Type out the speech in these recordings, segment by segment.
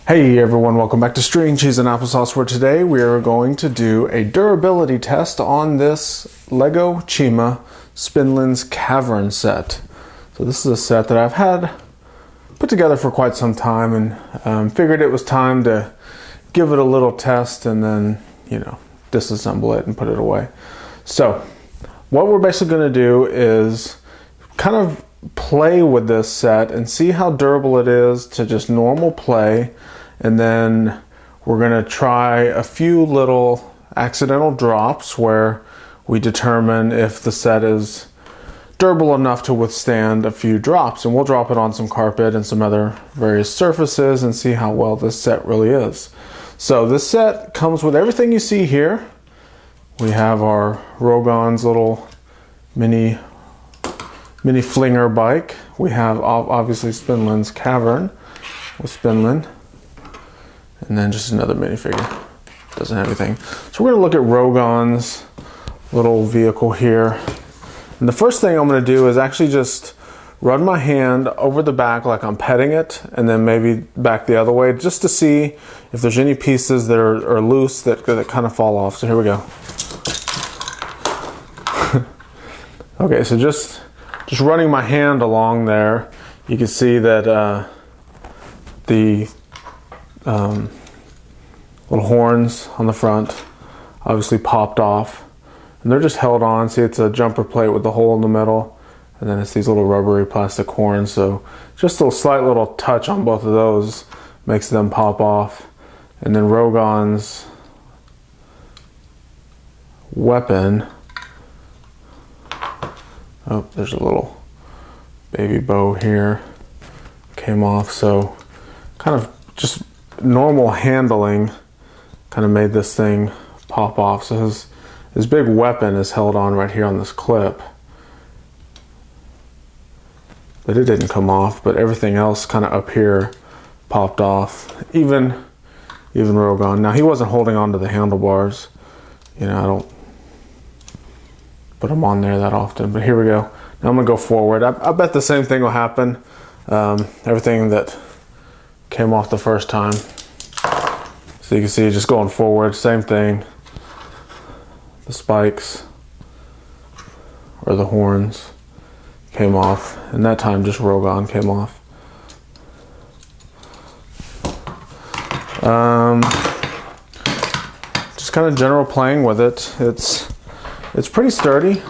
Hey everyone, welcome back to String Cheese and Applesauce, where today we are going to do a durability test on this Lego Chima Spinlyn's Cavern set. So this is a set that I've had put together for quite some time, and figured it was time to give it a little test and then, disassemble it and put it away. So what we're basically going to do is kind of play with this set and see how durable it is to just normal play. And then we're going to try a few little accidental drops where we determine if the set is durable enough to withstand a few drops. And we'll drop it on some carpet and some other various surfaces and see how well this set really is. So this set comes with everything you see here. We have our Rogon's little mini flinger bike. We have obviously Spinlyn's Cavern with Spinlyn. And then just another minifigure. Doesn't have anything. So we're going to look at Rogon's little vehicle here. And the first thing I'm going to do is actually just run my hand over the back like I'm petting it, and then maybe back the other way just to see if there's any pieces that are loose that kind of fall off. So here we go. Okay, so just running my hand along there, you can see that the little horns on the front obviously popped off, and they're just held on. See, it's a jumper plate with the hole in the middle, and then it's these little rubbery plastic horns. So just a slight little touch on both of those makes them pop off. And then Rogon's weapon, oh, there's a little baby bow here, came off. So kind of just normal handling kind of made this thing pop off. So his big weapon is held on right here on this clip, but it didn't come off. But everything else kind of up here popped off, even Rogon. Now he wasn't holding on to the handlebars, I don't put them on there that often. But here we go. Now I'm gonna go forward. I bet the same thing will happen. Everything that came off the first time. So you can see just going forward, same thing. The spikes or the horns came off, and that time just Rogon came off. Just kind of general playing with it. It's pretty sturdy.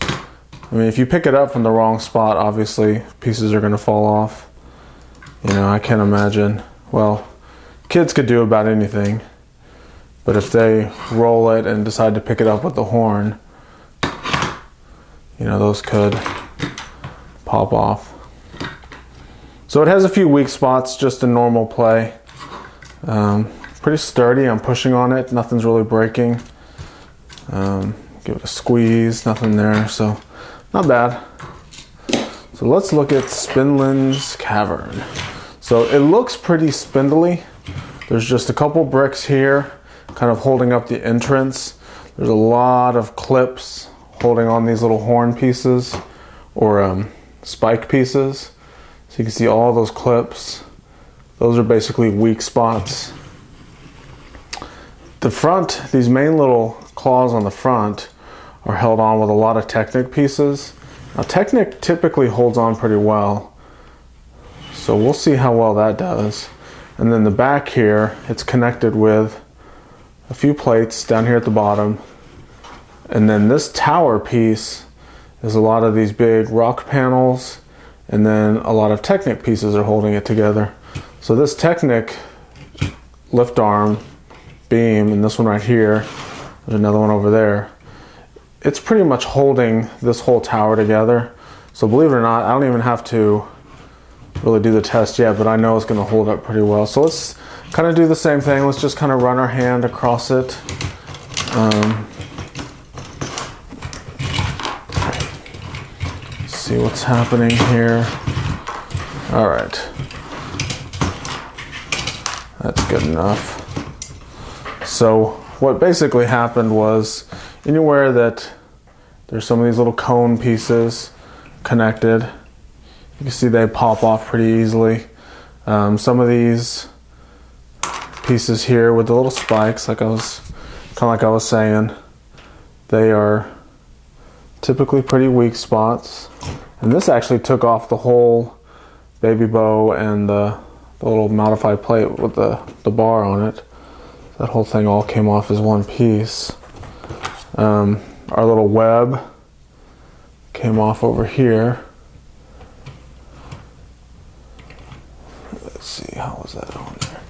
I mean, if you pick it up from the wrong spot, obviously pieces are going to fall off. I can't imagine. Well, kids could do about anything, but if they roll it and decide to pick it up with the horn, those could pop off. So it has a few weak spots just in normal play. Pretty sturdy. I'm pushing on it. Nothing's really breaking. Give it a squeeze. Nothing there. So not bad. So let's look at Spinlyn's Cavern. So it looks pretty spindly. There's just a couple bricks here kind of holding up the entrance. There's a lot of clips holding on these little horn pieces or spike pieces. So you can see all those clips. Those are basically weak spots. The front, these main little claws on the front are held on with a lot of Technic pieces. Now Technic typically holds on pretty well, so we'll see how well that does. And then the back here, it's connected with a few plates down here at the bottom. And then this tower piece is a lot of these big rock panels, and then a lot of Technic pieces are holding it together. So this Technic lift arm beam, and this one right here, there's another one over there, it's pretty much holding this whole tower together. So believe it or not, I don't even have to really do the test yet, but I know it's going to hold up pretty well. So let's kind of do the same thing. Let's just kind of run our hand across it. See what's happening here. All right, that's good enough. So what basically happened was, anywhere that there's some of these little cone pieces connected, you can see they pop off pretty easily. Some of these pieces here with the little spikes, like I was saying. They are typically pretty weak spots. And this actually took off the whole baby bow and the little modified plate with the bar on it. That whole thing all came off as one piece. Our little web came off over here. Let's see, how was that on there?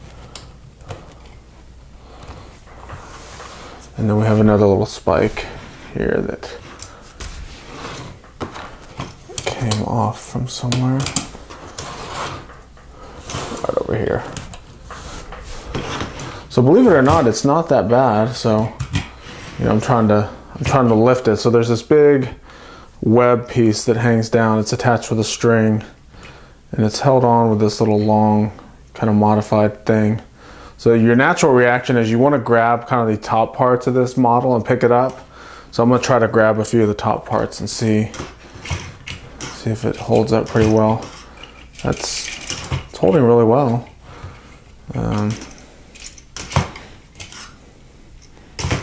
And then we have another little spike here that came off from somewhere. Right over here. So believe it or not, it's not that bad. So, you know, I'm trying to lift it. So there's this big web piece that hangs down. It's attached with a string, and it's held on with this little long kind of modified thing. So your natural reaction is you want to grab kind of the top parts of this model and pick it up. So I'm going to try to grab a few of the top parts and see if it holds up pretty well. It's holding really well.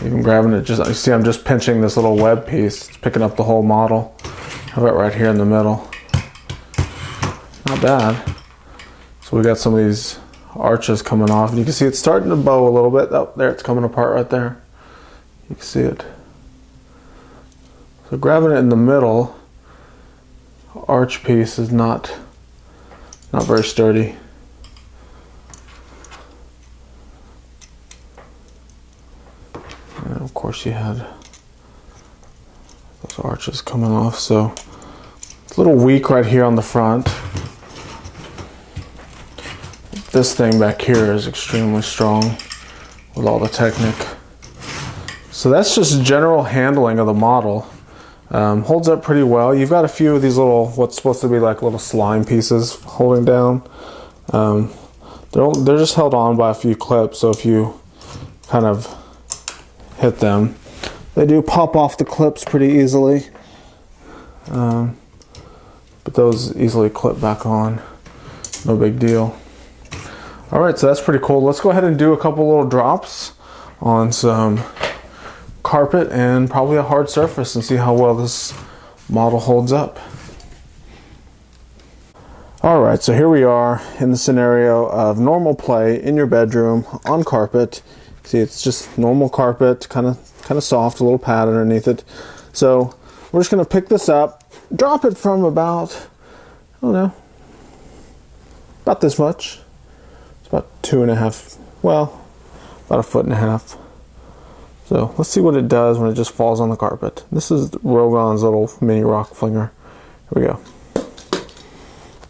Even grabbing it, you see I'm just pinching this little web piece. It's picking up the whole model. How about right here in the middle? Not bad. So we got some of these arches coming off. You can see it's starting to bow a little bit. Oh, there, it's coming apart right there. You can see it. So grabbing it in the middle, arch piece is not very sturdy. And of course you had those arches coming off, so it's a little weak right here on the front. This thing back here is extremely strong with all the Technic. So that's just general handling of the model. Holds up pretty well. You've got a few of these little, what's supposed to be like little slime pieces holding down. They're just held on by a few clips, so if you kind of hit them, they do pop off the clips pretty easily. But those easily clip back on. No big deal. Alright, so that's pretty cool. Let's go ahead and do a couple little drops on some carpet and probably a hard surface and see how well this model holds up. Alright, so here we are in the scenario of normal play in your bedroom on carpet. See, it's just normal carpet, kind of soft, a little pad underneath it. So we're just going to pick this up, drop it from about, I don't know, about this much. It's about 2.5, well, about 1.5 feet. So let's see what it does when it just falls on the carpet. This is Rogon's little mini rock flinger. Here we go.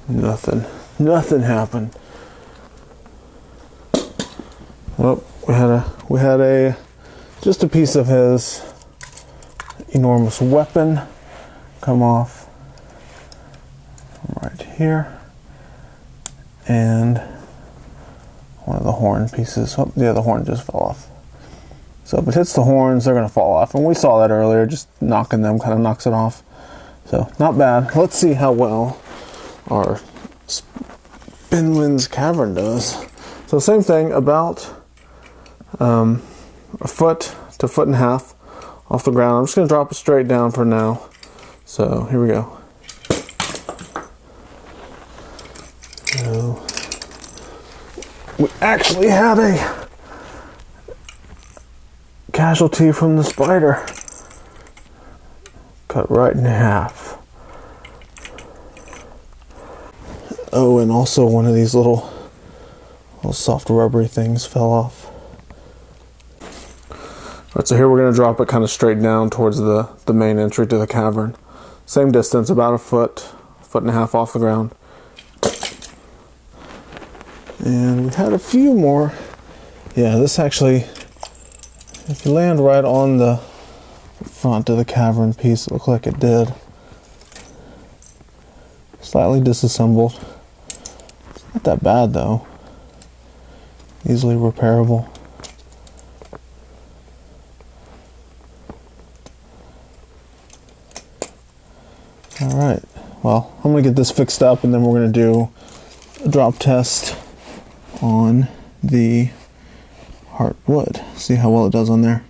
Nothing happened. Oh, we had just a piece of his enormous weapon come off right here, and one of the horn pieces. Oh, the other horn just fell off. So if it hits the horns, they're going to fall off. And we saw that earlier, just knocking them kind of knocks it off. So not bad. Let's see how well our Spinlyn's Cavern does. So same thing, about a foot to 1.5 feet off the ground. I'm just going to drop it straight down for now. So here we go. So we actually had a casualty from the spider. Cut right in half. Oh, and also one of these little soft rubbery things fell off. Alright, so here we're going to drop it kind of straight down towards the main entry to the cavern. Same distance, about a foot, 1.5 feet off the ground. And we had a few more. Yeah, this actually, if you land right on the front of the cavern piece, it looked like it did. Slightly disassembled. Not that bad though. Easily repairable. Alright, well, I'm going to get this fixed up and then we're going to do a drop test on the hardwood. See how well it does on there.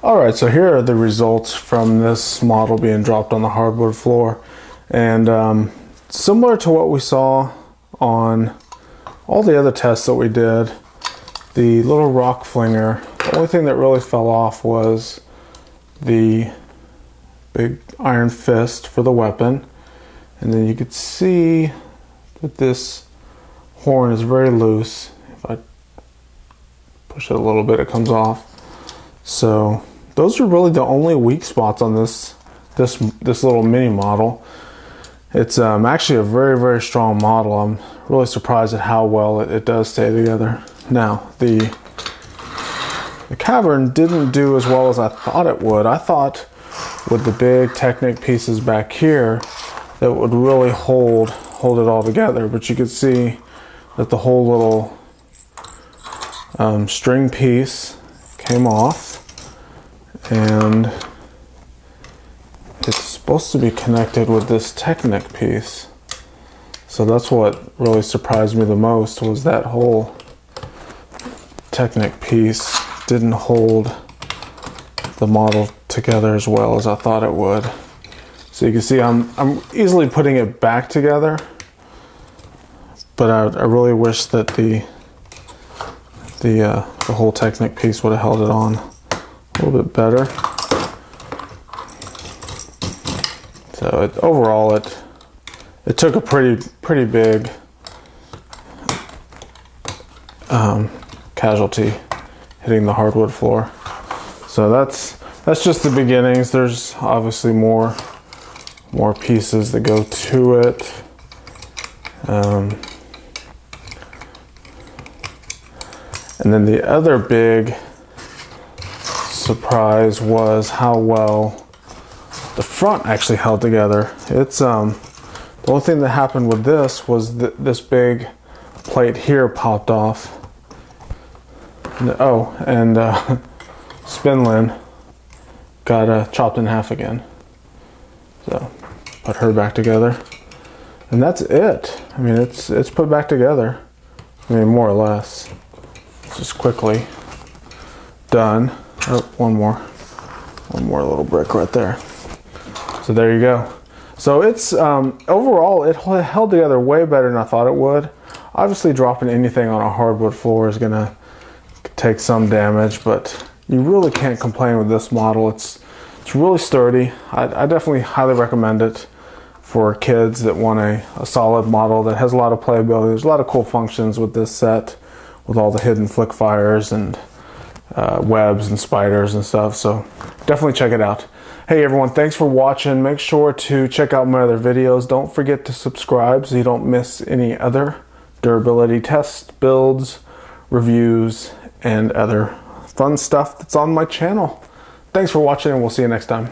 Alright, so here are the results from this model being dropped on the hardwood floor. And similar to what we saw on all the other tests that we did, the little rock flinger, the only thing that really fell off was the big iron fist for the weapon. And then you could see that this horn is very loose. If I push it a little bit, it comes off. So those are really the only weak spots on this little mini model. It's actually a very, very strong model. I'm really surprised at how well it does stay together. Now, the Cavern didn't do as well as I thought it would. I thought with the big Technic pieces back here that would really hold it all together, but you could see that the whole little string piece came off. And it's supposed to be connected with this Technic piece. So that's what really surprised me the most, was that whole Technic piece didn't hold the model together as well as I thought it would. So you can see I'm easily putting it back together, but I really wish that the whole Technic piece would have held it on a little bit better. So overall it took a pretty big casualty hitting the hardwood floor. So that's just the beginnings. There's obviously more pieces that go to it. And then the other big surprise was how well the front actually held together. It's the only thing that happened with this was this big plate here popped off. And Spinlyn got chopped in half again. So put her back together, and that's it. I mean, it's put back together. I mean, more or less. Just quickly done. Oh, one more little brick right there. So there you go. So it's overall it held together way better than I thought it would. Obviously, dropping anything on a hardwood floor is gonna take some damage, but you really can't complain with this model. It's really sturdy. I definitely highly recommend it for kids that want a solid model that has a lot of playability. There's a lot of cool functions with this set, with all the hidden flick fires and webs and spiders and stuff. So definitely check it out. Hey everyone, thanks for watching. Make sure to check out my other videos. Don't forget to subscribe so you don't miss any other durability tests, builds, reviews, and other fun stuff that's on my channel. Thanks for watching, and we'll see you next time.